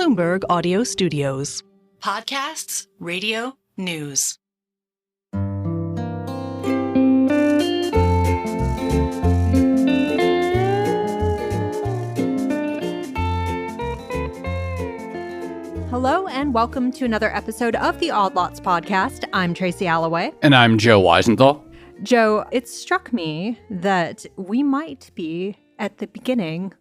Bloomberg Audio Studios. Podcasts, radio, news. Hello and welcome to another episode of the Odd Lots podcast. I'm Tracy Alloway. And I'm Joe Weisenthal. Joe, it struck me that we might be at the beginning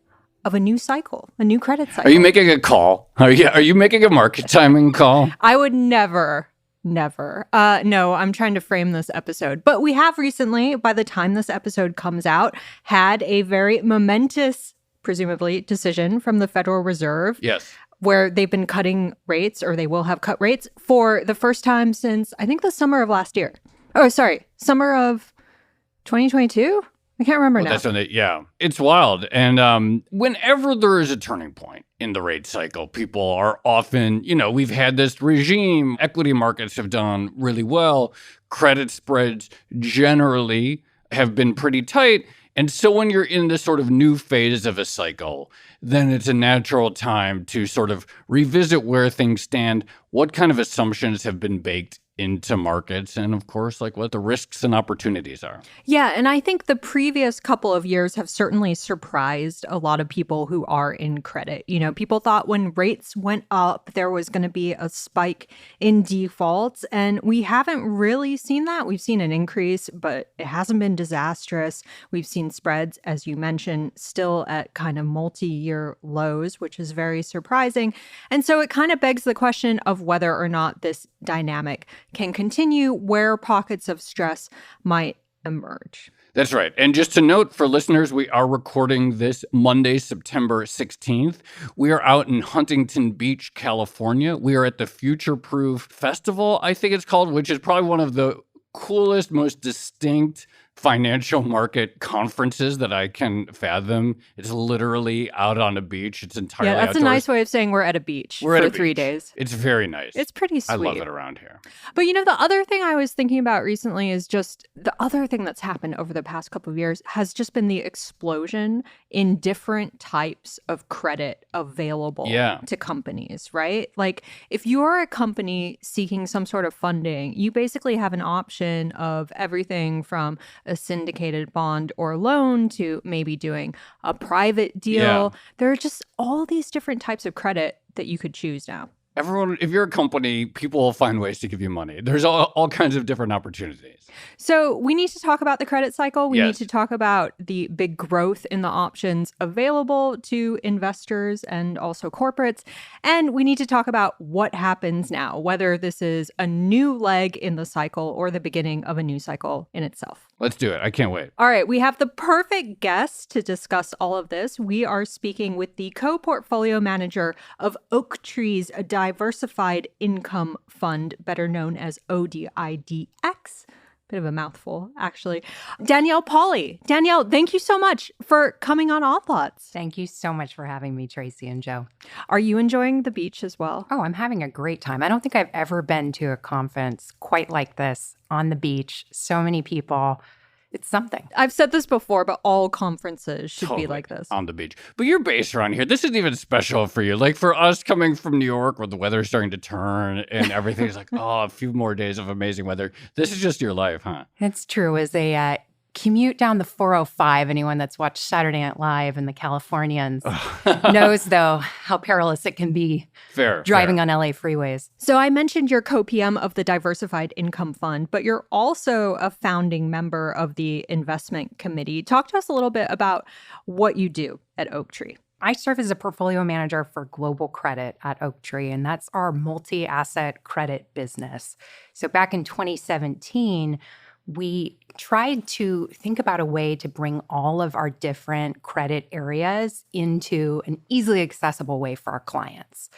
of a new cycle, a new credit cycle. Are you making a call? Are you making a market timing call? I would never. No, I'm trying to frame this episode. But we have recently, by the time this episode comes out, had a very momentous, presumably, decision from the Federal Reserve. Yes. Where they've been cutting rates, or they will have cut rates for the first time since, I think, the summer of last year. Oh, sorry, summer of 2022? I can't remember now. Yeah, it's wild. And whenever there is a turning point in the rate cycle, people are often, we've had this regime. Equity markets have done really well. Credit spreads generally have been pretty tight. And so when you're in this sort of new phase of a cycle, then it's a natural time to sort of revisit where things stand, what kind of assumptions have been baked into markets, and of course, like what the risks and opportunities are. Yeah, and I think the previous couple of years have certainly surprised a lot of people who are in credit. People thought when rates went up, there was going to be a spike in defaults, and we haven't really seen that. We've seen an increase, but it hasn't been disastrous. We've seen spreads, as you mentioned, still at kind of multi-year lows, which is very surprising. And so it kind of begs the question of whether or not this dynamic can continue, where pockets of stress might emerge. That's right. And just to note for listeners, we are recording this Monday, September 16th. We are out in Huntington Beach, California. We are at the Future Proof Festival, I think it's called, which is probably one of the coolest, most distinct financial market conferences that I can fathom. It's literally out on a beach. It's entirely outdoors. outdoors. A nice way of saying we're at a beach for 3 days. It's very nice. It's pretty sweet. I love it around here. But the other thing I was thinking about recently is just the other thing that's happened over the past couple of years has just been the explosion in different types of credit available to companies, right? Like if you're a company seeking some sort of funding, you basically have an option of everything from a syndicated bond or loan to maybe doing a private deal. Yeah. There are just all these different types of credit that you could choose now. Everyone, if you're a company, people will find ways to give you money. There's all kinds of different opportunities. So we need to talk about the credit cycle. We Yes. need to talk about the big growth in the options available to investors and also corporates. And we need to talk about what happens now, whether this is a new leg in the cycle or the beginning of a new cycle in itself. Let's do it. I can't wait. All right, we have the perfect guest to discuss all of this. We are speaking with the co-portfolio manager of Oaktrees, a Diversified Income Fund, better known as ODIDX. Bit of a mouthful, actually. Danielle Poli. Danielle, thank you so much for coming on Odd Lots. Thank you so much for having me, Tracy and Joe. Are you enjoying the beach as well? Oh, I'm having a great time. I don't think I've ever been to a conference quite like this on the beach. So many people. It's something. I've said this before, but all conferences should be like this. On the beach. But you're based around here. This isn't even special for you. Like for us coming from New York where the weather's starting to turn and everything's like, a few more days of amazing weather. This is just your life, huh? It's true. As a commute down the 405, anyone that's watched Saturday Night Live and the Californians knows, though, how perilous it can be driving on LA freeways. So I mentioned you're co-PM of the Diversified Income Fund, but you're also a founding member of the investment committee. Talk to us a little bit about what you do at Oaktree. I serve as a portfolio manager for global credit at Oaktree, and that's our multi-asset credit business. So back in 2017, we tried to think about a way to bring all of our different credit areas into an easily accessible way for our clients.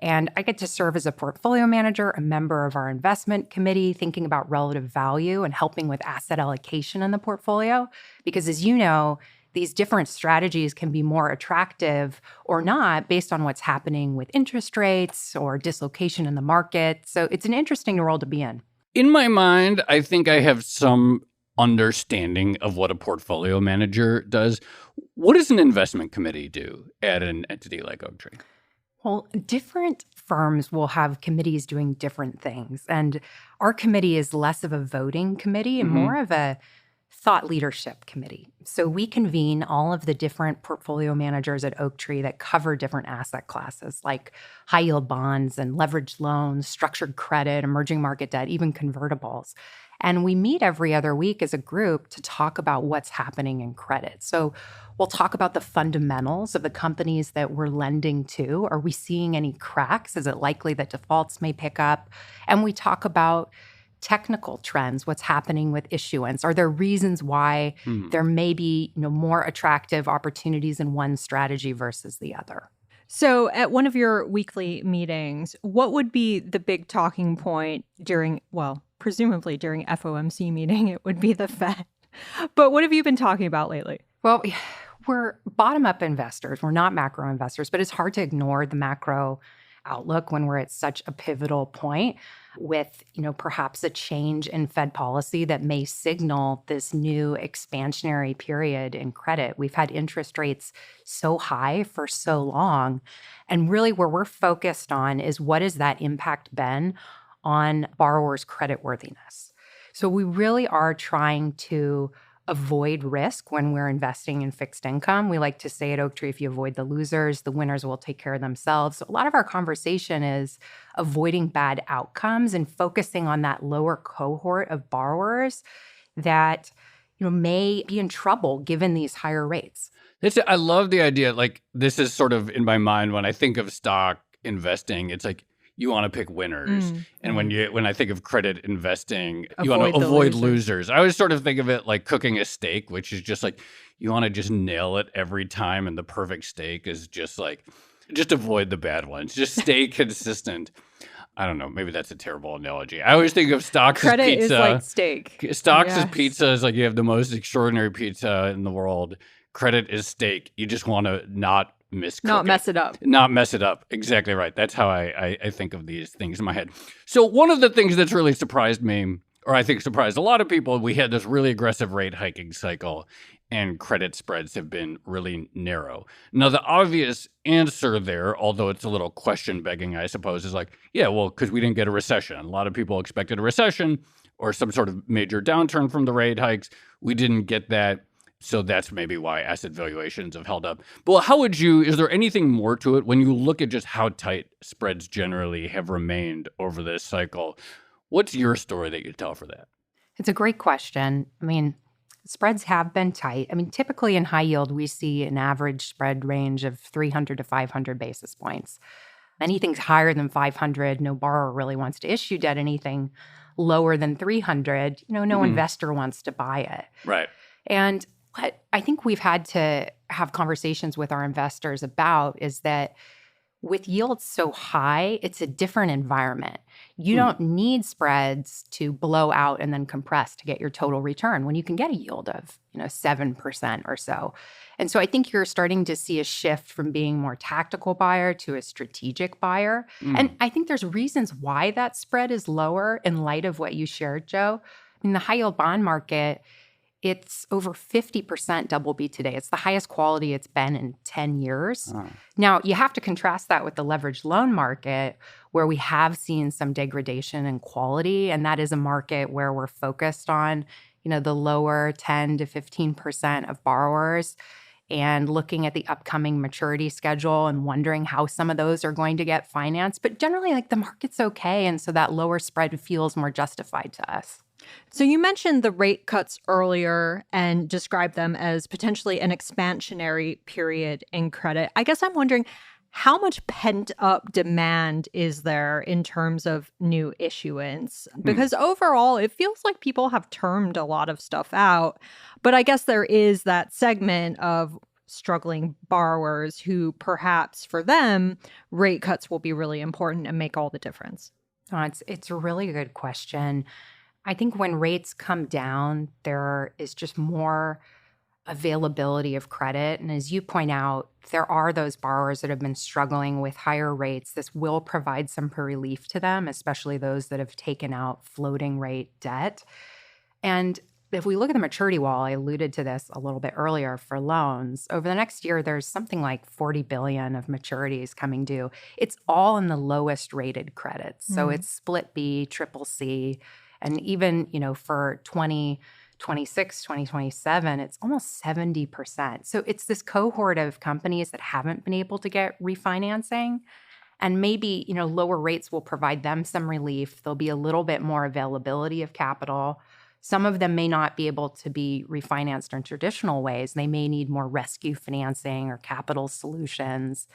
And I get to serve as a portfolio manager, a member of our investment committee, thinking about relative value and helping with asset allocation in the portfolio. Because as you know, these different strategies can be more attractive or not based on what's happening with interest rates or dislocation in the market. So it's an interesting role to be in. In my mind, I think I have some understanding of what a portfolio manager does. What does an investment committee do at an entity like Oaktree? Well, different firms will have committees doing different things. And our committee is less of a voting committee and more of a thought leadership committee. So we convene all of the different portfolio managers at Oaktree that cover different asset classes like high yield bonds and leveraged loans, structured credit, emerging market debt, even convertibles. And we meet every other week as a group to talk about what's happening in credit. So we'll talk about the fundamentals of the companies that we're lending to. Are we seeing any cracks? Is it likely that defaults may pick up? And we talk about technical trends, what's happening with issuance. Are there reasons why there may be, more attractive opportunities in one strategy versus the other? So at one of your weekly meetings, what would be the big talking point during, well, presumably during FOMC meeting, it would be the Fed. But what have you been talking about lately? Well, we're bottom-up investors. We're not macro investors, but it's hard to ignore the macro outlook when we're at such a pivotal point with, perhaps a change in Fed policy that may signal this new expansionary period in credit. We've had interest rates so high for so long. And really where we're focused on is what has that impact been on borrowers' creditworthiness. So we really are trying to avoid risk when we're investing in fixed income. We like to say at Oaktree, if you avoid the losers, the winners will take care of themselves. So a lot of our conversation is avoiding bad outcomes and focusing on that lower cohort of borrowers that may be in trouble given these higher rates. I love the idea. Like, this is sort of in my mind when I think of stock investing. It's like you want to pick winners. And when I think of credit investing, you want to avoid losers. I always sort of think of it like cooking a steak, which is just like you want to just nail it every time. And the perfect steak is just avoid the bad ones. Just stay consistent. I don't know. Maybe that's a terrible analogy. I always think of stocks as pizza. Credit is like steak. Stocks as pizza is like you have the most extraordinary pizza in the world. Credit is steak. You just want to not mess it up. Not mess it up. Exactly right. That's how I think of these things in my head. So one of the things that's really surprised me, or I think surprised a lot of people, we had this really aggressive rate hiking cycle and credit spreads have been really narrow. Now, the obvious answer there, although it's a little question begging, I suppose, is like, yeah, well, because we didn't get a recession. A lot of people expected a recession or some sort of major downturn from the rate hikes. We didn't get that. So that's maybe why asset valuations have held up. But is there anything more to it when you look at just how tight spreads generally have remained over this cycle? What's your story that you tell for that? It's a great question. I mean, spreads have been tight. I mean, typically in high yield, we see an average spread range of 300 to 500 basis points. Anything's higher than 500, no borrower really wants to issue debt. Anything lower than 300, no investor wants to buy it. Right. And what I think we've had to have conversations with our investors about is that with yields so high, it's a different environment. You don't need spreads to blow out and then compress to get your total return when you can get a yield of 7% or so. And so I think you're starting to see a shift from being more tactical buyer to a strategic buyer. And I think there's reasons why that spread is lower in light of what you shared, Joe. I mean, the high yield bond market, it's over 50% double B today. It's the highest quality it's been in 10 years. Now, you have to contrast that with the leveraged loan market, where we have seen some degradation in quality. And that is a market where we're focused on, the lower 10 to 15% of borrowers and looking at the upcoming maturity schedule and wondering how some of those are going to get financed. But generally, the market's okay. And so that lower spread feels more justified to us. So you mentioned the rate cuts earlier and described them as potentially an expansionary period in credit. I guess I'm wondering, how much pent-up demand is there in terms of new issuance? Because overall, it feels like people have termed a lot of stuff out. But I guess there is that segment of struggling borrowers who perhaps for them, rate cuts will be really important and make all the difference. It's a really good question. I think when rates come down, there is just more availability of credit. And as you point out, there are those borrowers that have been struggling with higher rates. This will provide some relief to them, especially those that have taken out floating rate debt. And if we look at the maturity wall, I alluded to this a little bit earlier for loans. Over the next year, there's something like 40 billion of maturities coming due. It's all in the lowest rated credits. So it's split B, triple C, and even, for 2026, 2027, it's almost 70%. So it's this cohort of companies that haven't been able to get refinancing. And maybe, lower rates will provide them some relief. There'll be a little bit more availability of capital. Some of them may not be able to be refinanced in traditional ways. They may need more rescue financing or capital solutions.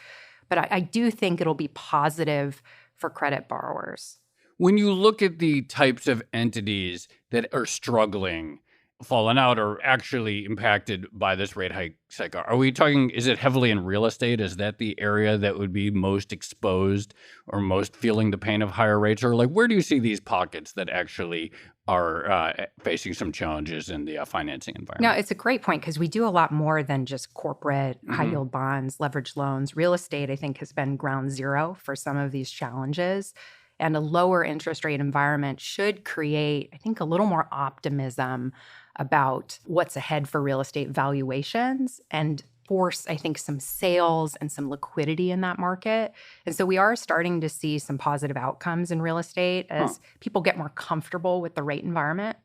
But I do think it'll be positive for credit borrowers. When you look at the types of entities that are struggling, fallen out, or actually impacted by this rate hike cycle, are we talking, is it heavily in real estate? Is that the area that would be most exposed or most feeling the pain of higher rates? Or where do you see these pockets that actually are facing some challenges in the financing environment? No, it's a great point because we do a lot more than just corporate high yield bonds, leveraged loans. Real estate, I think, has been ground zero for some of these challenges. And a lower interest rate environment should create, I think, a little more optimism about what's ahead for real estate valuations and force, I think, some sales and some liquidity in that market. And so we are starting to see some positive outcomes in real estate as people get more comfortable with the rate environment.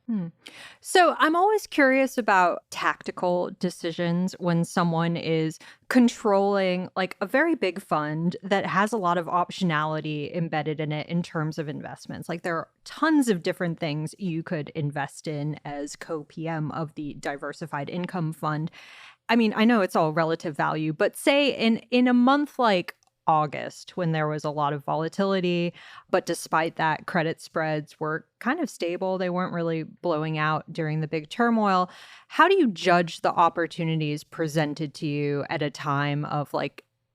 So I'm always curious about tactical decisions when someone is controlling a very big fund that has a lot of optionality embedded in it in terms of investments. There are tons of different things you could invest in as co-PM of the Diversified Income Fund. I mean, I know it's all relative value, but say in a month like August, when there was a lot of volatility, but despite that, credit spreads were kind of stable. They weren't really blowing out during the big turmoil. How do you judge the opportunities presented to you at a time of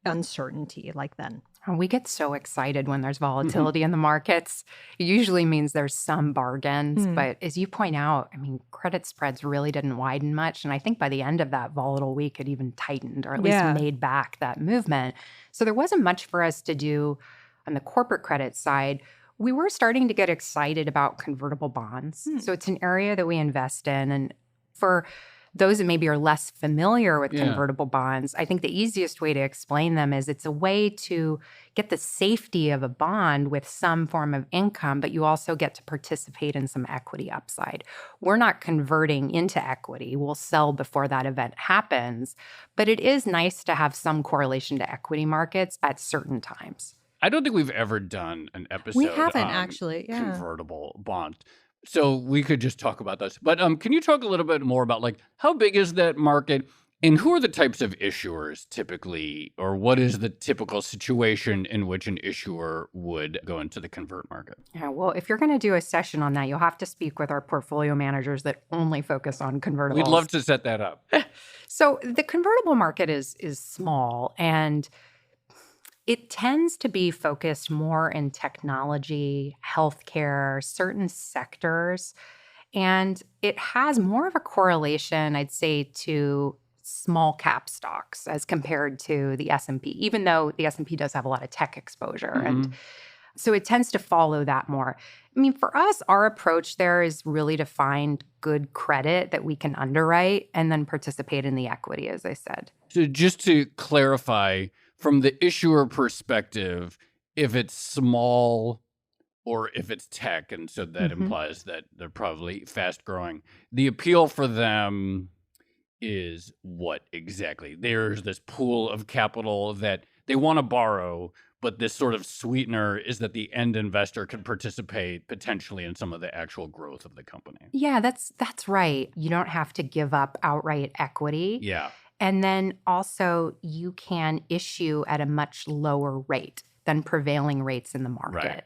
uncertainty like then? We get so excited when there's volatility in the markets. It usually means there's some bargains. But as you point out, I mean, credit spreads really didn't widen much. And I think by the end of that volatile week, it even tightened or at least made back that movement. So there wasn't much for us to do on the corporate credit side. We were starting to get excited about convertible bonds. So it's an area that we invest in. And for those that maybe are less familiar with convertible bonds, I think the easiest way to explain them is it's a way to get the safety of a bond with some form of income, but you also get to participate in some equity upside. We're not converting into equity. We'll sell before that event happens, but it is nice to have some correlation to equity markets at certain times. I don't think we've ever done an episode We haven't on actually, convertible bonds. So we could just talk about this. But can you talk a little bit more about how big is that market and who are the types of issuers typically, or what is the typical situation in which an issuer would go into the convert market? Yeah, well, if you're going to do a session on that, you'll have to speak with our portfolio managers that only focus on convertibles. We'd love to set that up. So the convertible market is small, and it tends to be focused more in technology, healthcare, certain sectors, and it has more of a correlation, I'd say, to small cap stocks as compared to the S&P, even though the S&P does have a lot of tech exposure. And so it tends to follow that more. I mean, for us, our approach there is really to find good credit that we can underwrite and then participate in the equity, as I said. So just to clarify, from the issuer perspective, if it's small or if it's tech, and so that implies that they're probably fast growing, the appeal for them is what exactly? There's this pool of capital that they want to borrow, but this sort of sweetener is that the end investor can participate potentially in some of the actual growth of the company. Yeah, that's right. You don't have to give up outright equity. Yeah. And then also you can issue at a much lower rate than prevailing rates in the market. Right.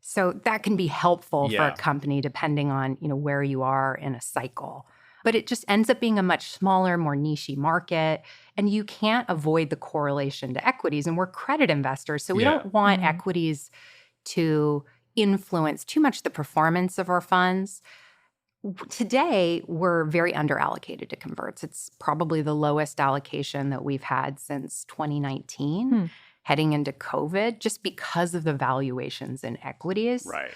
So that can be helpful for a company depending on, where you are in a cycle. But it just ends up being a much smaller, more niche market. And you can't avoid the correlation to equities. And we're credit investors, so we don't want equities to influence too much the performance of our funds. Today, we're very underallocated to converts. It's probably the lowest allocation that we've had since 2019, heading into COVID, just because of the valuations in equities. Right.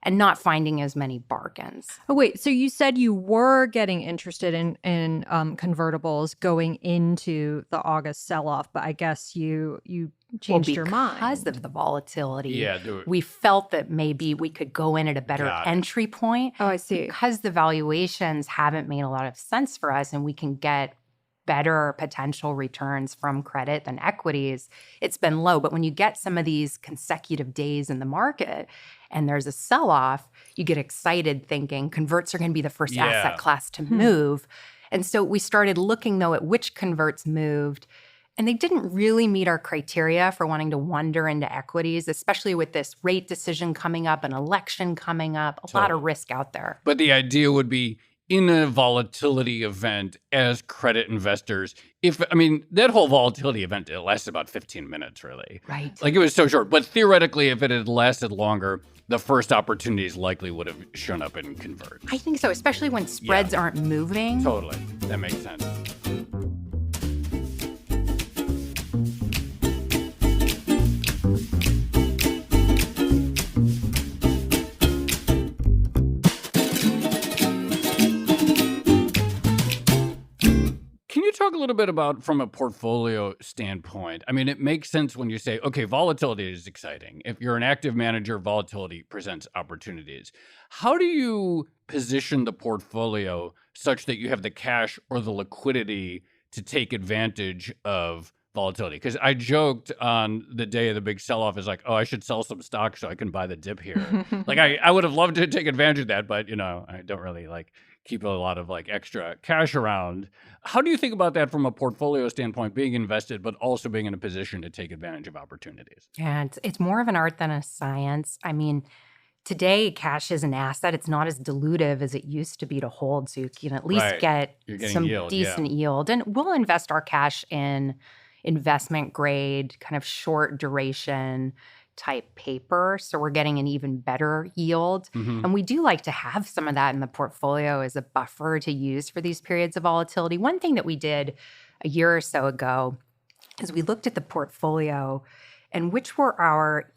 and not finding as many bargains. Oh, wait. So you said you were getting interested in convertibles going into the August sell-off, but I guess you changed your mind. Because of the volatility, Yeah, we felt that maybe we could go in at a better entry point. Oh, I see. Because the valuations haven't made a lot of sense for us and we can get better potential returns from credit than equities, it's been low. But when you get some of these consecutive days in the market and there's a sell-off, you get excited thinking converts are going to be the first asset class to move. And so we started looking, though, at which converts moved. And they didn't really meet our criteria for wanting to wander into equities, especially with this rate decision coming up, an election coming up, a lot of risk out there. But the idea would be in a volatility event as credit investors, that whole volatility event, it lasted about 15 minutes, really. Right. Like it was so short. But theoretically, if it had lasted longer, the first opportunities likely would have shown up in converts. I think so, especially when spreads aren't moving. Totally. That makes sense. Talk a little bit about from a portfolio standpoint. I mean, it makes sense when you say, okay, volatility is exciting. If you're an active manager, volatility presents opportunities. How do you position the portfolio such that you have the cash or the liquidity to take advantage of volatility? Because I joked on the day of the big sell-off is like, oh, I should sell some stock so I can buy the dip here. Like I would have loved to take advantage of that, but I don't really keep a lot of extra cash around. How do you think about that from a portfolio standpoint, being invested, but also being in a position to take advantage of opportunities? Yeah, it's more of an art than a science. I mean, today, cash is an asset. It's not as dilutive as it used to be to hold, so you can at least get some decent yield. And we'll invest our cash in investment grade, kind of short duration type paper. So we're getting an even better yield. Mm-hmm. And we do like to have some of that in the portfolio as a buffer to use for these periods of volatility. One thing that we did a year or so ago is we looked at the portfolio and which were our,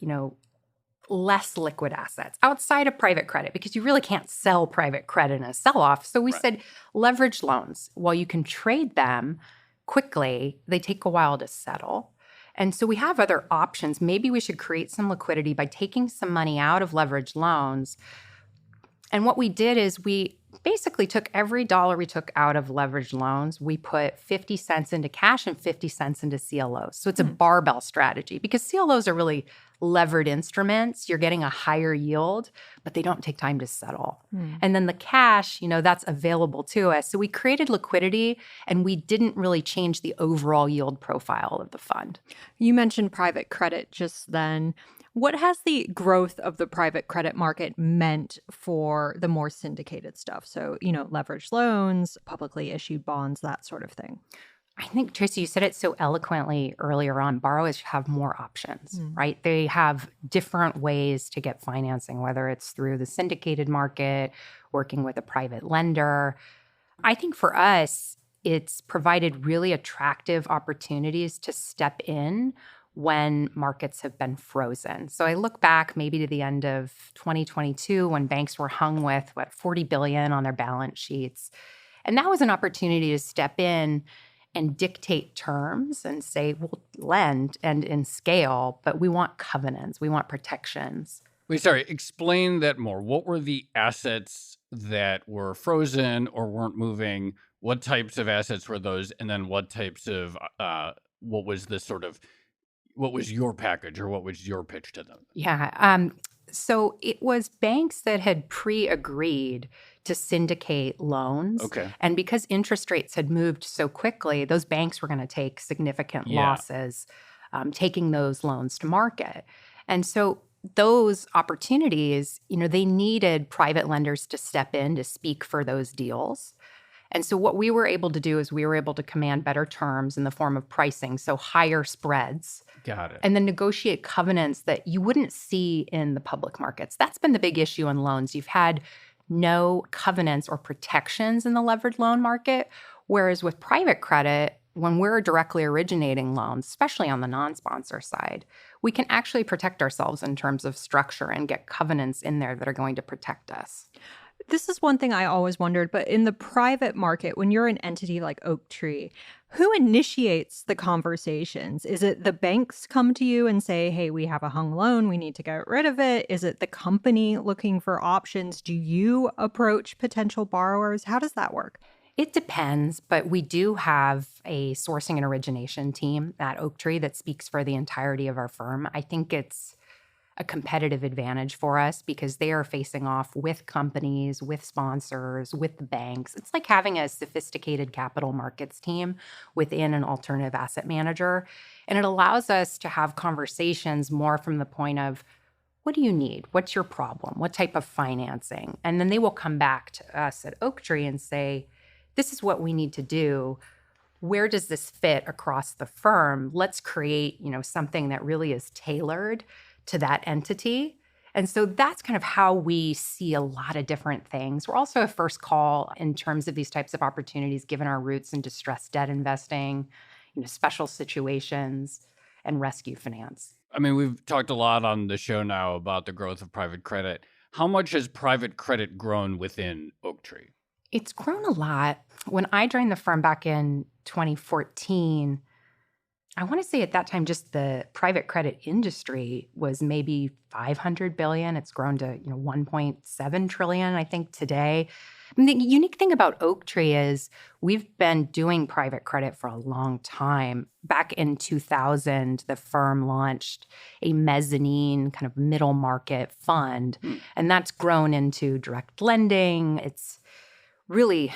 less liquid assets outside of private credit, because you really can't sell private credit in a sell-off. So we said leveraged loans, while you can trade them quickly, they take a while to settle. And so we have other options. Maybe we should create some liquidity by taking some money out of leveraged loans. And what we did is we basically took every dollar we took out of leveraged loans, we put 50 cents into cash and 50 cents into CLOs. So it's a barbell strategy because CLOs are really levered instruments. You're getting a higher yield, but they don't take time to settle. And then the cash, that's available to us. So we created liquidity and we didn't really change the overall yield profile of the fund. You mentioned private credit just then. What has the growth of the private credit market meant for the more syndicated stuff? So, leveraged loans, publicly issued bonds, that sort of thing. I think, Tracy, you said it so eloquently earlier on. Borrowers have more options, right? They have different ways to get financing, whether it's through the syndicated market, working with a private lender. I think for us, it's provided really attractive opportunities to step in when markets have been frozen. So I look back maybe to the end of 2022 when banks were hung with, $40 billion on their balance sheets. And that was an opportunity to step in and dictate terms and say, we'll lend and in scale, but we want covenants, we want protections. Wait, sorry, explain that more. What were the assets that were frozen or weren't moving? What types of assets were those? And then what types of, what was your package or what was your pitch to them? Yeah. So it was banks that had pre-agreed to syndicate loans. Okay. And because interest rates had moved so quickly, those banks were going to take significant losses taking those loans to market. And so those opportunities, they needed private lenders to step in to speak for those deals. And so what we were able to do is we were able to command better terms in the form of pricing, so higher spreads. Got it. And then negotiate covenants that you wouldn't see in the public markets. That's been the big issue in loans. You've had no covenants or protections in the leveraged loan market, whereas with private credit, when we're directly originating loans, especially on the non-sponsor side, we can actually protect ourselves in terms of structure and get covenants in there that are going to protect us. This is one thing I always wondered, but in the private market, when you're an entity like Oaktree, who initiates the conversations? Is it the banks come to you and say, hey, we have a hung loan, we need to get rid of it? Is it the company looking for options? Do you approach potential borrowers? How does that work? It depends, but we do have a sourcing and origination team at Oaktree that speaks for the entirety of our firm. I think it's a competitive advantage for us because they are facing off with companies, with sponsors, with the banks. It's like having a sophisticated capital markets team within an alternative asset manager. And it allows us to have conversations more from the point of, what do you need? What's your problem? What type of financing? And then they will come back to us at Oaktree and say, this is what we need to do. Where does this fit across the firm? Let's create, something that really is tailored to that entity. And so that's kind of how we see a lot of different things. We're also a first call in terms of these types of opportunities, given our roots in distressed debt investing, special situations, and rescue finance. I mean, we've talked a lot on the show now about the growth of private credit. How much has private credit grown within Oaktree? It's grown a lot. When I joined the firm back in 2014, I want to say at that time, just the private credit industry was maybe $500 billion. It's grown to, $1.7 trillion, I think, today. And the unique thing about Oaktree is we've been doing private credit for a long time. Back in 2000, the firm launched a mezzanine kind of middle market fund, and that's grown into direct lending. It's really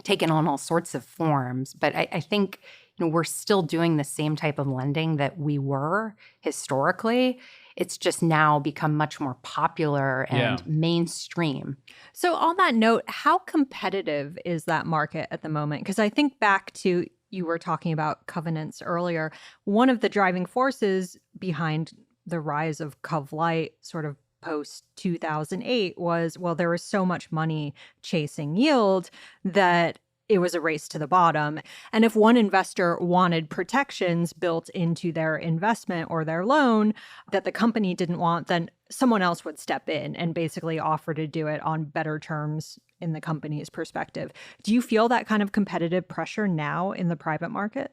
taken on all sorts of forms. But I think we're still doing the same type of lending that we were historically. It's just now become much more popular and mainstream. So on that note, how competitive is that market at the moment? Because I think back to, you were talking about covenants earlier. One of the driving forces behind the rise of Cov Lite sort of post 2008 was, well, there was so much money chasing yield that it was a race to the bottom. And if one investor wanted protections built into their investment or their loan that the company didn't want, then someone else would step in and basically offer to do it on better terms in the company's perspective. Do you feel that kind of competitive pressure now in the private market?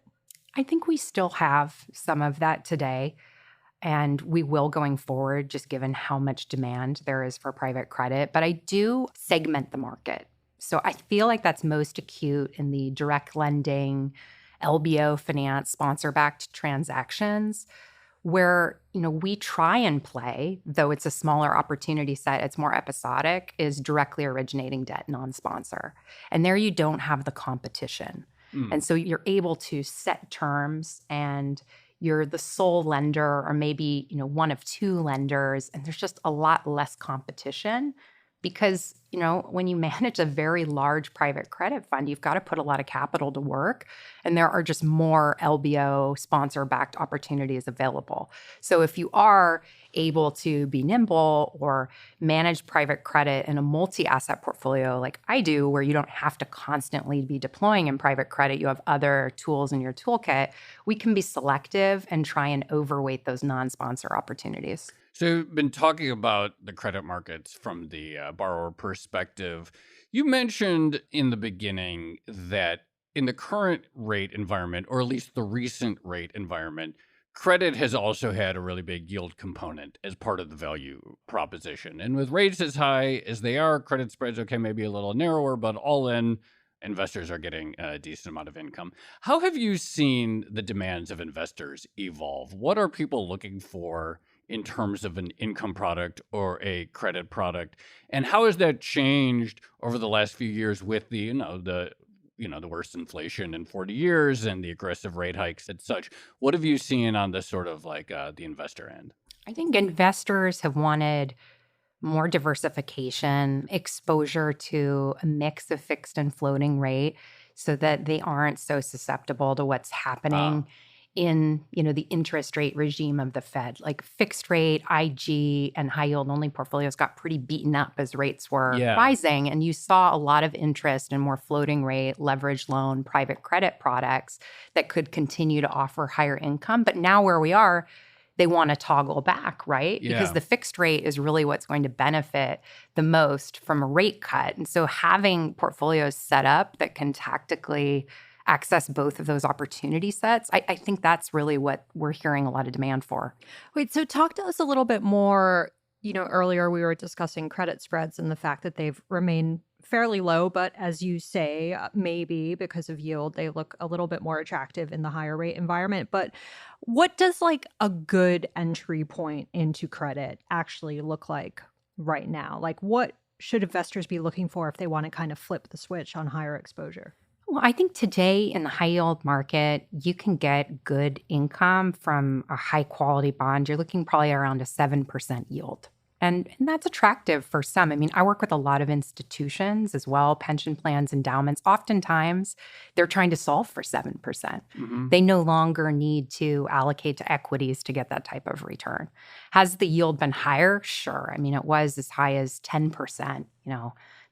I think we still have some of that today. And we will going forward, just given how much demand there is for private credit. But I do segment the market. So I feel like that's most acute in the direct lending, LBO finance, sponsor-backed transactions, where, we try and play, though it's a smaller opportunity set, it's more episodic, is directly originating debt non-sponsor. And there you don't have the competition. And so you're able to set terms and you're the sole lender or maybe, one of two lenders, and there's just a lot less competition because, when you manage a very large private credit fund, you've got to put a lot of capital to work, and there are just more LBO sponsor-backed opportunities available. So if you are able to be nimble or manage private credit in a multi-asset portfolio like I do, where you don't have to constantly be deploying in private credit, you have other tools in your toolkit, we can be selective and try and overweight those non-sponsor opportunities. So you've been talking about the credit markets from the borrower perspective. You mentioned in the beginning that in the current rate environment, or at least the recent rate environment, credit has also had a really big yield component as part of the value proposition. And with rates as high as they are, credit spreads, okay, maybe a little narrower, but all in, investors are getting a decent amount of income. How have you seen the demands of investors evolve? What are people looking for in terms of an income product or a credit product? And how has that changed over the last few years with the worst inflation in 40 years and the aggressive rate hikes and such? What have you seen on this sort of like the investor end? I think investors have wanted more diversification, exposure to a mix of fixed and floating rate so that they aren't so susceptible to what's happening in, the interest rate regime of the Fed. Like fixed rate, IG, and high yield only portfolios got pretty beaten up as rates were rising. And you saw a lot of interest in more floating rate, leveraged loan, private credit products that could continue to offer higher income. But now where we are, they want to toggle back, right? Yeah. Because the fixed rate is really what's going to benefit the most from a rate cut. And so having portfolios set up that can tactically access both of those opportunity sets, I think that's really what we're hearing a lot of demand for. Wait, so talk to us a little bit more. Earlier we were discussing credit spreads and the fact that they've remained fairly low, but as you say, maybe because of yield, they look a little bit more attractive in the higher rate environment. But what does like a good entry point into credit actually look like right now? Like what should investors be looking for if they want to kind of flip the switch on higher exposure? Well, I think today in the high yield market, you can get good income from a high quality bond. You're looking probably around a 7% yield. And that's attractive for some. I mean, I work with a lot of institutions as well, pension plans, endowments. Oftentimes, they're trying to solve for 7%. Mm-hmm. They no longer need to allocate to equities to get that type of return. Has the yield been higher? Sure. I mean, it was as high as 10%,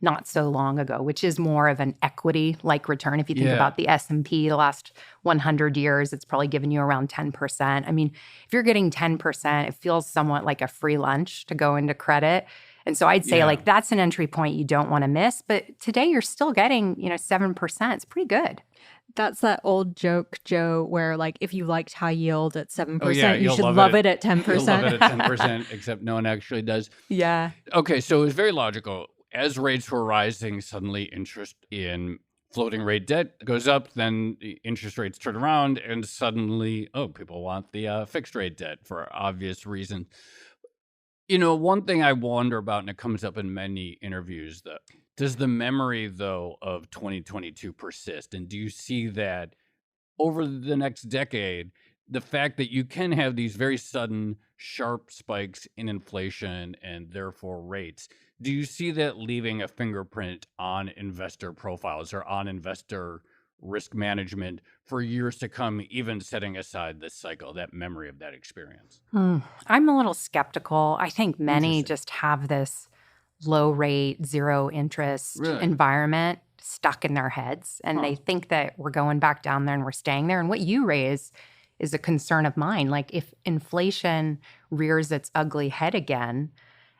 not so long ago, which is more of an equity-like return. If you think about the S&P the last 100 years, it's probably given you around 10%. I mean, if you're getting 10%, it feels somewhat like a free lunch to go into credit. And so I'd say like that's an entry point you don't want to miss. But today you're still getting, 7%. It's pretty good. That's that old joke, Joe, where like if you liked high yield at 7%, you should love it at 10%. You'll love it at 10%, except no one actually does. Yeah. Okay, so it's very logical. As rates were rising, suddenly interest in floating rate debt goes up, then the interest rates turn around, and suddenly, people want the fixed rate debt for obvious reasons. One thing I wonder about, and it comes up in many interviews, does the memory, though, of 2022 persist? And do you see that over the next decade, the fact that you can have these very sudden, sharp spikes in inflation and therefore rates, do you see that leaving a fingerprint on investor profiles or on investor risk management for years to come, even setting aside this cycle, that memory of that experience? I'm a little skeptical. I think many just have this low rate, zero interest environment stuck in their heads. And they think that we're going back down there and we're staying there. And what you raise is a concern of mine. Like if inflation rears its ugly head again,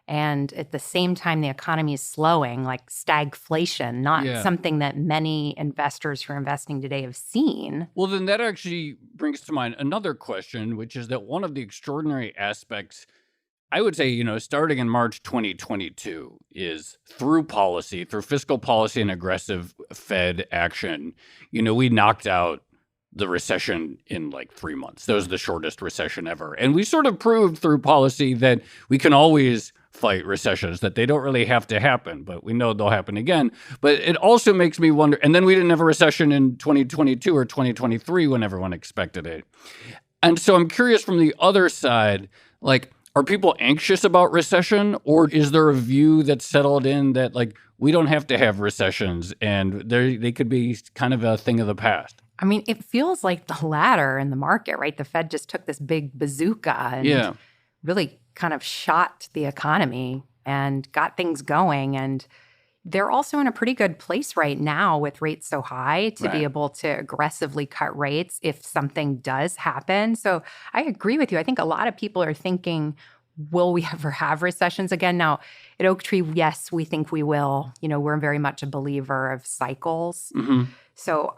and at the same time the economy is slowing, like stagflation, not something that many investors who are investing today have seen. Well, then that actually brings to mind another question, which is that one of the extraordinary aspects, I would say, starting in March 2022, is through fiscal policy and aggressive Fed action, we knocked out the recession in like 3 months. That was the shortest recession ever. And we sort of proved through policy that we can always fight recessions, that they don't really have to happen, but we know they'll happen again. But it also makes me wonder, and then we didn't have a recession in 2022 or 2023 when everyone expected it. And so I'm curious from the other side, like, are people anxious about recession, or is there a view that's settled in that like we don't have to have recessions and they could be kind of a thing of the past? I mean, it feels like the latter in the market, right? The Fed just took this big bazooka and really kind of shot the economy and got things going. And they're also in a pretty good place right now with rates so high to be able to aggressively cut rates if something does happen. So I agree with you. I think a lot of people are thinking, will we ever have recessions again? Now, at Oaktree, yes, we think we will. We're very much a believer of cycles. Mm-hmm. So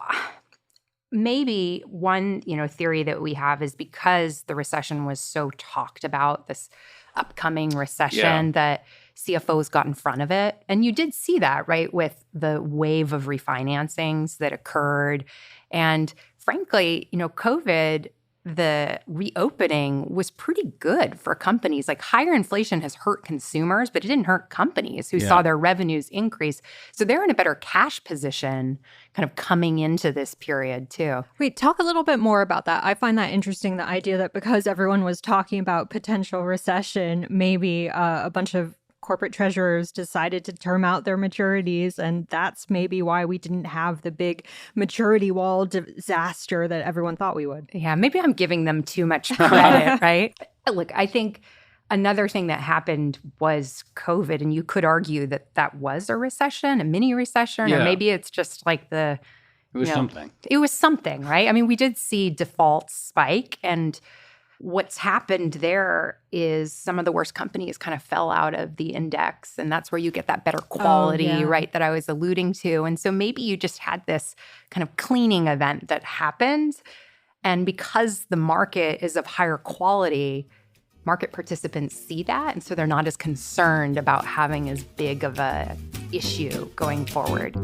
maybe one, theory that we have is because the recession was so talked about, this upcoming recession, that CFOs got in front of it. And you did see that, right, with the wave of refinancings that occurred. And frankly, COVID, the reopening was pretty good for companies. Like higher inflation has hurt consumers, but it didn't hurt companies who saw their revenues increase. So they're in a better cash position kind of coming into this period too. Wait, talk a little bit more about that. I find that interesting, the idea that because everyone was talking about potential recession, maybe a bunch of corporate treasurers decided to term out their maturities. And that's maybe why we didn't have the big maturity wall disaster that everyone thought we would. Yeah, maybe I'm giving them too much credit, right? Look, I think another thing that happened was COVID, and you could argue that that was a recession, a mini recession, or maybe it's just like It was something. It was something, right? I mean, we did see defaults spike, and what's happened there is some of the worst companies kind of fell out of the index, and that's where you get that better quality, right, that I was alluding to. And so maybe you just had this kind of cleaning event that happened, and because the market is of higher quality, market participants see that, and so they're not as concerned about having as big of a issue going forward.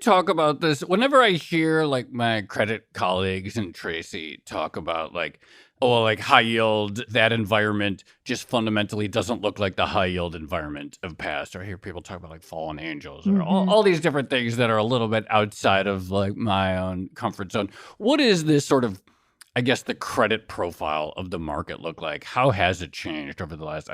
Talk about this whenever I hear like my credit colleagues and Tracy talk about like high yield, that environment just fundamentally doesn't look like the high yield environment of past. Or I hear people talk about like fallen angels or all these different things that are a little bit outside of like my own comfort zone. What is this sort of, I guess, the credit profile of the market look like? How has it changed over the last,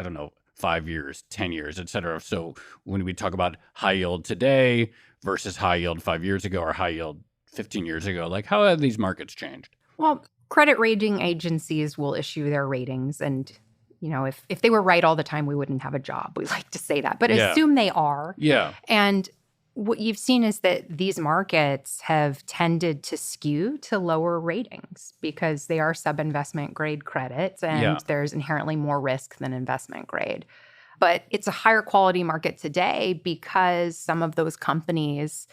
5 years, 10 years, et cetera? So when we talk about high yield today versus high yield 5 years ago or high yield 15 years ago, like how have these markets changed? Well, credit rating agencies will issue their ratings. And, if they were right all the time, we wouldn't have a job. We like to say that. But assume they are. Yeah. And what you've seen is that these markets have tended to skew to lower ratings because they are sub-investment grade credits and there's inherently more risk than investment grade. But it's a higher quality market today because some of those companies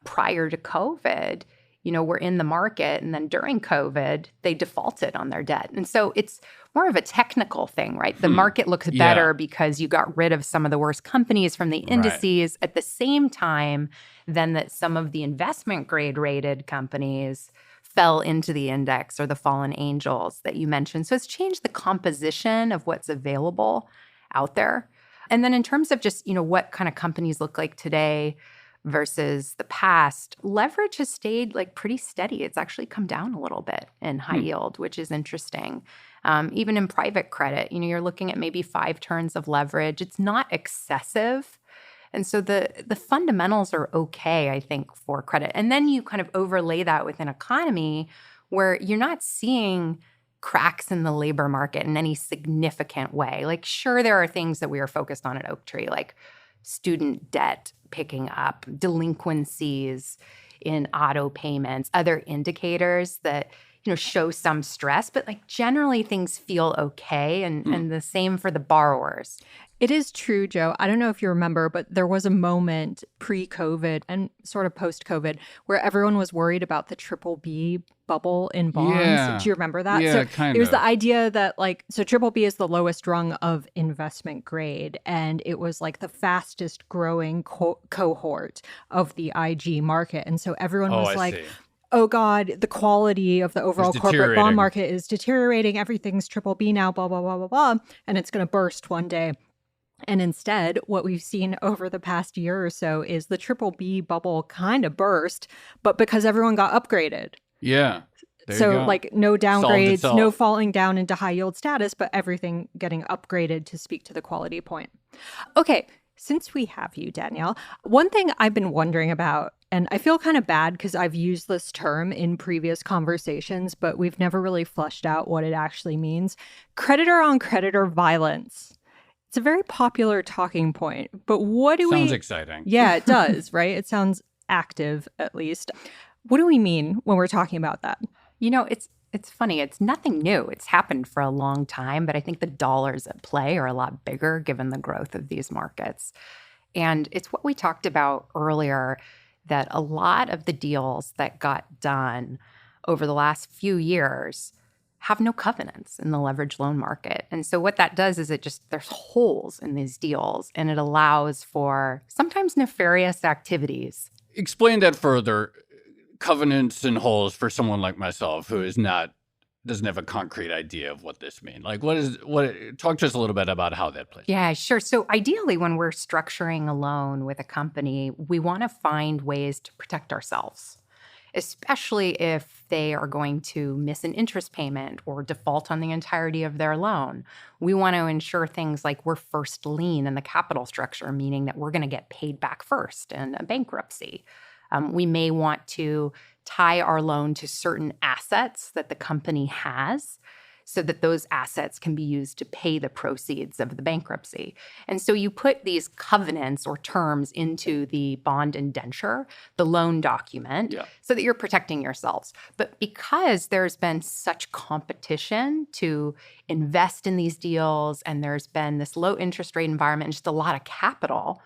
prior to COVID, were in the market, and then during COVID, they defaulted on their debt. And so it's more of a technical thing, right? The market looks better because you got rid of some of the worst companies from the indices at the same time than that some of the investment grade rated companies fell into the index or the fallen angels that you mentioned. So it's changed the composition of what's available out there. And then in terms of just, what kind of companies look like today versus the past, leverage has stayed like pretty steady. It's actually come down a little bit in high yield, which is interesting. Even in private credit, you're looking at maybe 5 turns of leverage. It's not excessive. And so the fundamentals are okay, I think, for credit. And then you kind of overlay that with an economy where you're not seeing cracks in the labor market in any significant way. Like, sure, there are things that we are focused on at Oaktree, like student debt picking up, delinquencies in auto payments, other indicators that, show some stress, but like generally things feel okay. And the same for the borrowers. It is true, Joe. I don't know if you remember, but there was a moment pre-COVID and sort of post-COVID where everyone was worried about the triple B bubble in bonds. Yeah. Do you remember that? Yeah, so kind it was of. the idea that so triple B is the lowest rung of investment grade, and it was like the fastest growing cohort of the IG market. And so everyone was like, oh God, the quality of the overall corporate bond market is deteriorating. Everything's triple B now, blah, blah, blah, blah, blah. And it's going to burst one day. And instead, what we've seen over the past year or so is the triple B bubble kind of burst, but because everyone got upgraded. Yeah. So like no downgrades, no falling down into high yield status, but everything getting upgraded to speak to the quality point. Okay, since we have you, Danielle, one thing I've been wondering about, and I feel kind of bad because I've used this term in previous conversations, but we've never really fleshed out what it actually means. Creditor on creditor violence. It's a very popular talking point, but what do Sounds exciting. Yeah, it does, right? It sounds active, at least. What do we mean when we're talking about that? It's funny. It's nothing new. It's happened for a long time, but I think the dollars at play are a lot bigger given the growth of these markets. And it's what we talked about earlier, that a lot of the deals that got done over the last few years have no covenants in the leveraged loan market. And so what that does is there's holes in these deals, and it allows for sometimes nefarious activities. Explain that further. Covenants and holes for someone like myself who is not doesn't have a concrete idea of what this means. Like, talk to us a little bit about how that plays. Yeah, sure. So ideally, when we're structuring a loan with a company, we want to find ways to protect ourselves, especially if they are going to miss an interest payment or default on the entirety of their loan. We want to ensure things like we're first lien in the capital structure, meaning that we're going to get paid back first in a bankruptcy. We may want to tie our loan to certain assets that the company has so that those assets can be used to pay the proceeds of the bankruptcy. And so you put these covenants or terms into the bond indenture, the loan document, so that you're protecting yourselves. But because there's been such competition to invest in these deals and there's been this low interest rate environment and just a lot of capital,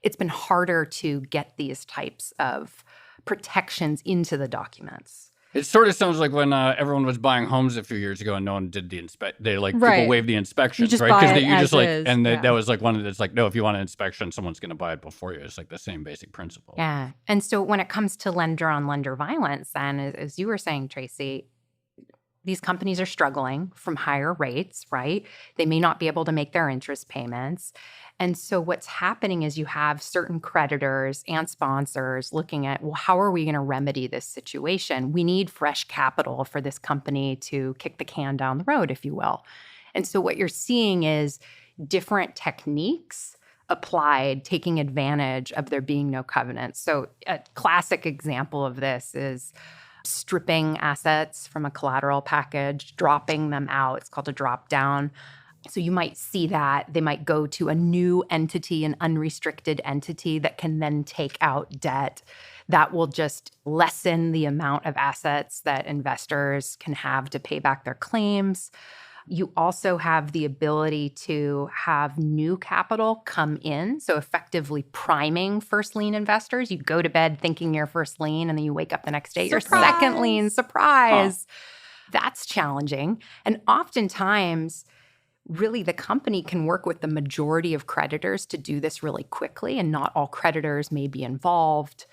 it's been harder to get these types of protections into the documents. It sort of sounds like when everyone was buying homes a few years ago and no one did the people waived the inspections, just right? buy it You just as like, is. and that was like one of it's like, no, if you want an inspection, someone's going to buy it before you. It's like the same basic principle. Yeah. And so when it comes to lender on lender violence, then as you were saying, Tracy, these companies are struggling from higher rates, right? They may not be able to make their interest payments. And so what's happening is you have certain creditors and sponsors looking at, well, how are we going to remedy this situation? We need fresh capital for this company to kick the can down the road, if you will. And so what you're seeing is different techniques applied, taking advantage of there being no covenants. So a classic example of this is stripping assets from a collateral package, dropping them out. It's called a drop down. So you might see that they might go to a new entity, an unrestricted entity that can then take out debt. That will just lessen the amount of assets that investors can have to pay back their claims. You also have the ability to have new capital come in, so effectively priming first lien investors. You go to bed thinking you're first lien, and then you wake up the next day, you're second lien, surprise. That's challenging. And oftentimes, really the company can work with the majority of creditors to do this really quickly, and not all creditors may be involved.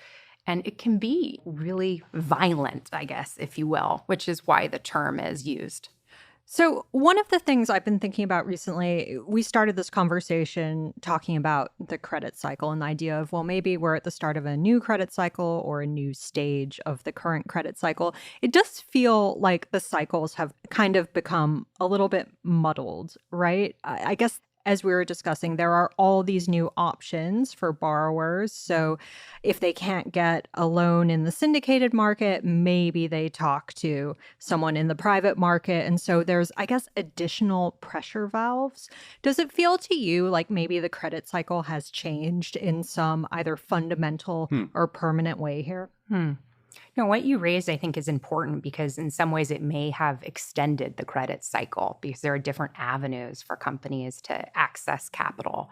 And it can be really violent, I guess, if you will, which is why the term is used. So one of the things I've been thinking about recently, we started this conversation talking about the credit cycle and the idea of, well, maybe we're at the start of a new credit cycle or a new stage of the current credit cycle. It does feel like the cycles have kind of become a little bit muddled, right? I guess as we were discussing, there are all these new options for borrowers. So if they can't get a loan in the syndicated market, maybe they talk to someone in the private market. And so there's, I guess, additional pressure valves. Does it feel to you like maybe the credit cycle has changed in some either fundamental or permanent way here? No, what you raised, I think, is important because in some ways it may have extended the credit cycle because there are different avenues for companies to access capital.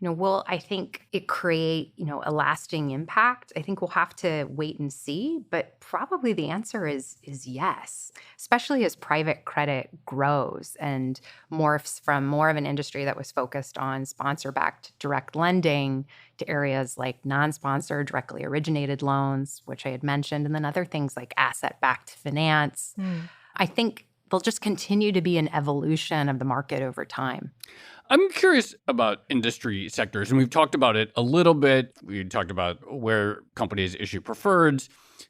Will I think it create, a lasting impact? I think we'll have to wait and see, but probably the answer is yes, especially as private credit grows and morphs from more of an industry that was focused on sponsor-backed direct lending to areas like non-sponsored, directly originated loans, which I had mentioned, and then other things like asset-backed finance. I think there'll just continue to be an evolution of the market over time. I'm curious about industry sectors, and we've talked about it a little bit. We talked about where companies issue preferreds.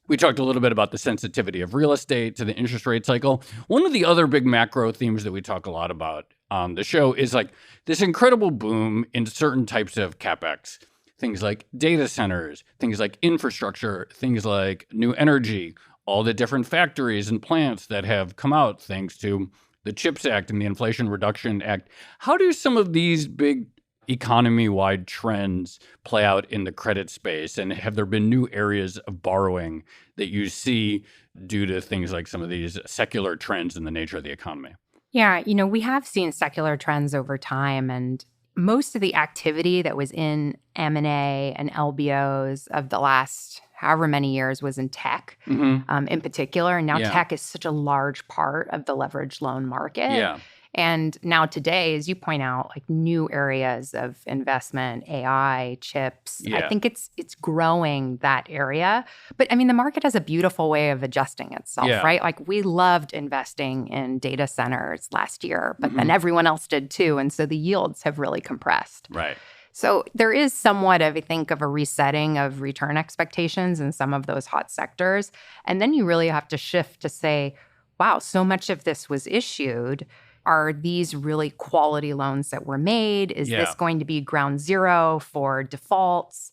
We talked a little bit about the sensitivity of real estate to the interest rate cycle. One of the other big macro themes that we talk a lot about on the show is like this incredible boom in certain types of CapEx. Things like data centers, things like infrastructure, things like new energy, all the different factories and plants that have come out thanks to the CHIPS Act and the Inflation Reduction Act. How do some of these big economy-wide trends play out in the credit space? And have there been new areas of borrowing that you see due to things like some of these secular trends in the nature of the economy? Yeah, we have seen secular trends over time, and most of the activity that was in M&A and LBOs of the last however many years was in tech in particular. And now tech is such a large part of the leveraged loan market. And now today, as you point out, like new areas of investment, AI, chips, I think it's growing that area. But I mean, the market has a beautiful way of adjusting itself, right? Like we loved investing in data centers last year, but then everyone else did too. And so the yields have really compressed. Right. So there is somewhat of, I think, of a resetting of return expectations in some of those hot sectors. And then you really have to shift to say, wow, so much of this was issued. Are these really quality loans that were made? Is this going to be ground zero for defaults?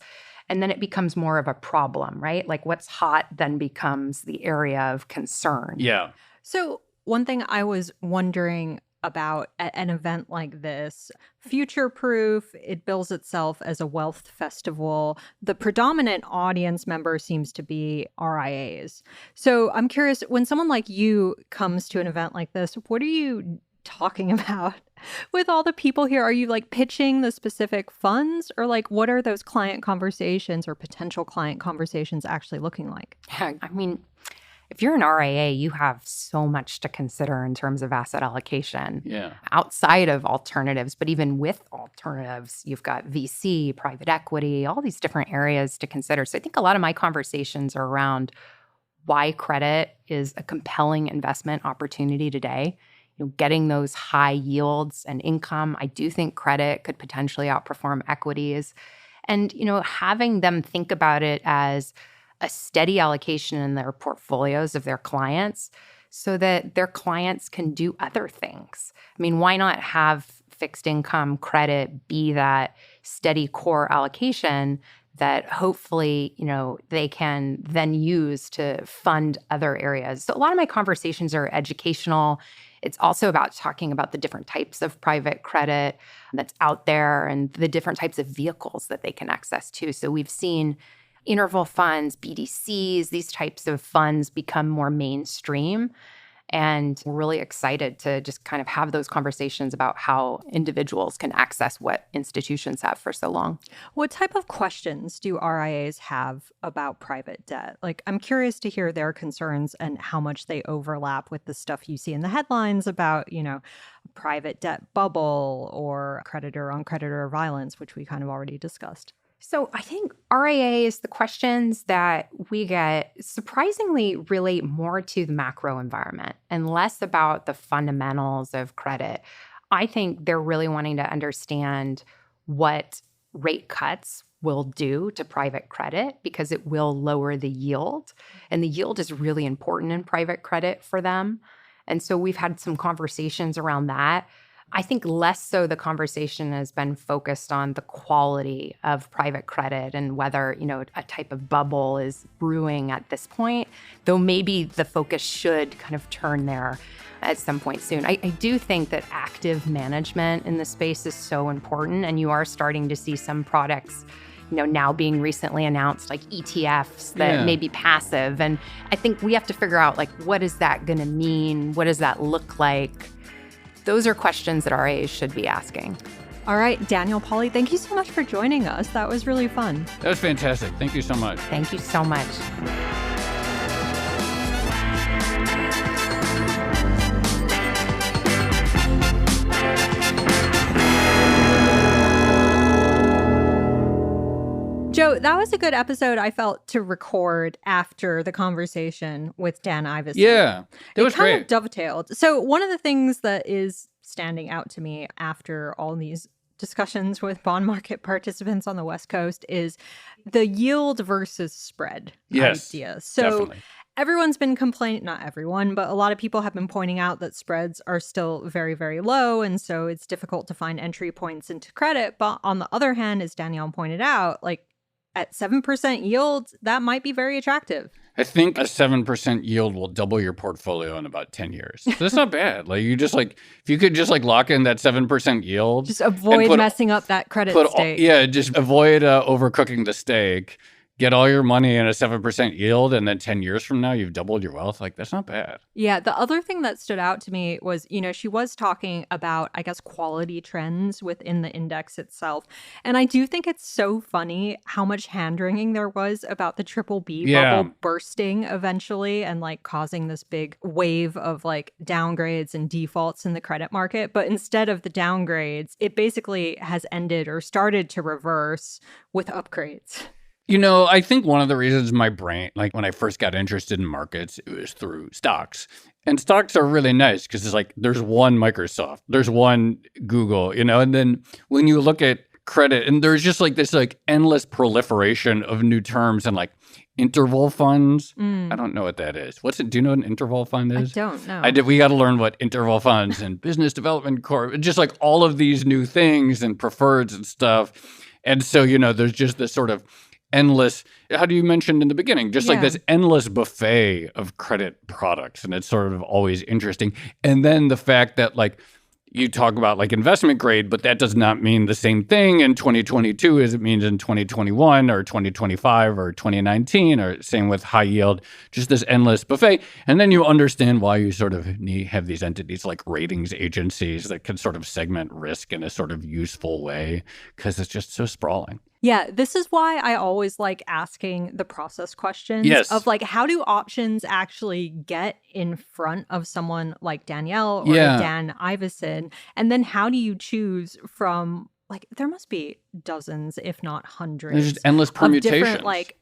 And then it becomes more of a problem, right? Like what's hot then becomes the area of concern. Yeah. So one thing I was wondering about at an event like this, future proof, it bills itself as a wealth festival. The predominant audience member seems to be RIAs. So I'm curious, when someone like you comes to an event like this, what are you talking about with all the people here? Are you like pitching the specific funds, or like what are those client conversations or potential client conversations actually looking like? I mean, if you're an RIA, you have so much to consider in terms of asset allocation outside of alternatives. But even with alternatives, you've got VC, private equity, all these different areas to consider. So I think a lot of my conversations are around why credit is a compelling investment opportunity today. You know, getting those high yields and income. I do think credit could potentially outperform equities. And, you know, having them think about it as a steady allocation in their portfolios of their clients so that their clients can do other things. I mean, why not have fixed income credit be that steady core allocation that hopefully, you know, they can then use to fund other areas. So a lot of my conversations are educational. It's also about talking about the different types of private credit that's out there and the different types of vehicles that they can access to. So we've seen interval funds, BDCs, these types of funds become more mainstream. And we're really excited to just kind of have those conversations about how individuals can access what institutions have for so long. What type of questions do RIAs have about private debt? Like, I'm curious to hear their concerns and how much they overlap with the stuff you see in the headlines about, you know, private debt bubble or creditor on creditor violence, which we kind of already discussed. So I think RIAs, the questions that we get surprisingly relate more to the macro environment and less about the fundamentals of credit. I think they're really wanting to understand what rate cuts will do to private credit because it will lower the yield. And the yield is really important in private credit for them. And so we've had some conversations around that. I think less so the conversation has been focused on the quality of private credit and whether, you know, a type of bubble is brewing at this point, though maybe the focus should kind of turn there at some point soon. I do think that active management in the space is so important, and you are starting to see some products, you know, now being recently announced, like ETFs that may be passive. And I think we have to figure out, like, what is that going to mean? What does that look like? Those are questions that RIAs should be asking. All right, Danielle Poli, thank you so much for joining us. That was really fun. That was fantastic. Thank you so much. Thank you so much. Joe, that was a good episode, I felt, to record after the conversation with Dan Ivison. Yeah, that was great. It kind of dovetailed. So one of the things that is standing out to me after all these discussions with bond market participants on the West Coast is the yield versus spread idea. So definitely. Everyone's been complaining, not everyone, but a lot of people have been pointing out that spreads are still very, very low. And so it's difficult to find entry points into credit. But on the other hand, as Danielle pointed out, like, at 7% yield, that might be very attractive. I think a 7% yield will double your portfolio in about 10 years. So that's not bad. Like, you just like, if you could just like lock in that 7% yield. Just avoid messing up that credit stake. Just avoid overcooking the steak. get all your money in a 7% yield, and then 10 years from now, you've doubled your wealth. Like, that's not bad. Yeah, the other thing that stood out to me was, she was talking about, I guess, quality trends within the index itself. And I do think it's so funny how much hand-wringing there was about the triple B bubble bursting eventually and like causing this big wave of like downgrades and defaults in the credit market. But instead of the downgrades, it basically has ended or started to reverse with upgrades. I think one of the reasons my brain, like when I first got interested in markets, it was through stocks. And stocks are really nice because it's like there's one Microsoft, there's one Google, and then when you look at credit, and there's just like this like endless proliferation of new terms and like interval funds. I don't know what that is. Do you know what an interval fund is? I don't know. We got to learn what interval funds and business development corp, just like all of these new things and preferreds and stuff. And so, there's just this sort of endless, how do you mention in the beginning, just like this endless buffet of credit products. And it's sort of always interesting. And then the fact that like you talk about like investment grade, but that does not mean the same thing in 2022 as it means in 2021 or 2025 or 2019, or same with high yield, just this endless buffet. And then you understand why you sort of have these entities like ratings agencies that can sort of segment risk in a sort of useful way because it's just so sprawling. Yeah, this is why I always like asking the process questions of like, how do options actually get in front of someone like Danielle or Dan Ivison? And then how do you choose from, like, there must be dozens, if not hundreds. There's just endless permutations. Of different, like,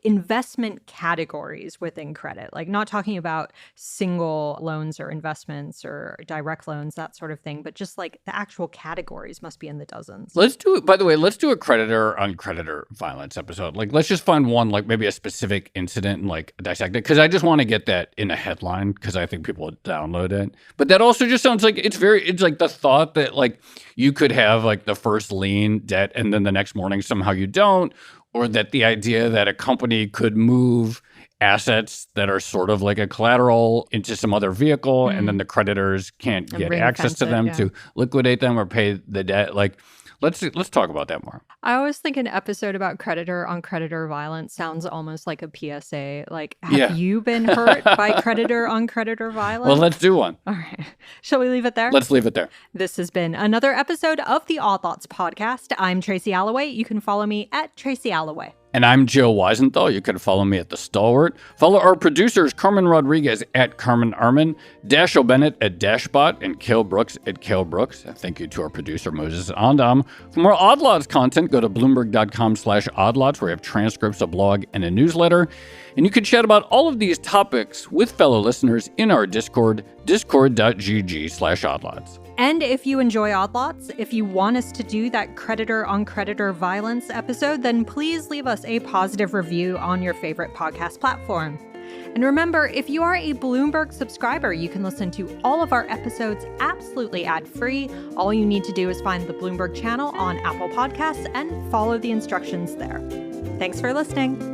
investment categories within credit, like not talking about single loans or investments or direct loans, that sort of thing, but just like the actual categories must be in the dozens. Let's do a creditor on creditor violence episode. Like, let's just find one, like maybe a specific incident and like dissect it. Cause I just want to get that in a headline because I think people would download it. But that also just sounds like it's like the thought that like you could have like the first lien debt and then the next morning somehow you don't. Or that the idea that a company could move assets that are sort of like a collateral into some other vehicle and then the creditors can't get access to them to liquidate them or pay the debt. Like, let's talk about that more. I always think an episode about creditor on creditor violence sounds almost like a PSA. Like, have you been hurt by creditor on creditor violence? Well, let's do one. All right. Shall we leave it there? Let's leave it there. This has been another episode of the Odd Lots podcast. I'm Tracy Alloway. You can follow me at Tracy Alloway. And I'm Joe Weisenthal. You can follow me at The Stalwart. Follow our producers, Carmen Rodriguez at Carmen Armin, Dash O'Bennett at Dashbot, and Cale Brooks at Cale Brooks. And thank you to our producer, Moses Andam. For more Odd Lots content, go to Bloomberg.com/oddlots, where we have transcripts, a blog, and a newsletter. And you can chat about all of these topics with fellow listeners in our Discord, discord.gg/oddlots. And if you enjoy Odd Lots, if you want us to do that creditor on creditor violence episode, then please leave us a positive review on your favorite podcast platform. And remember, if you are a Bloomberg subscriber, you can listen to all of our episodes absolutely ad-free. All you need to do is find the Bloomberg channel on Apple Podcasts and follow the instructions there. Thanks for listening.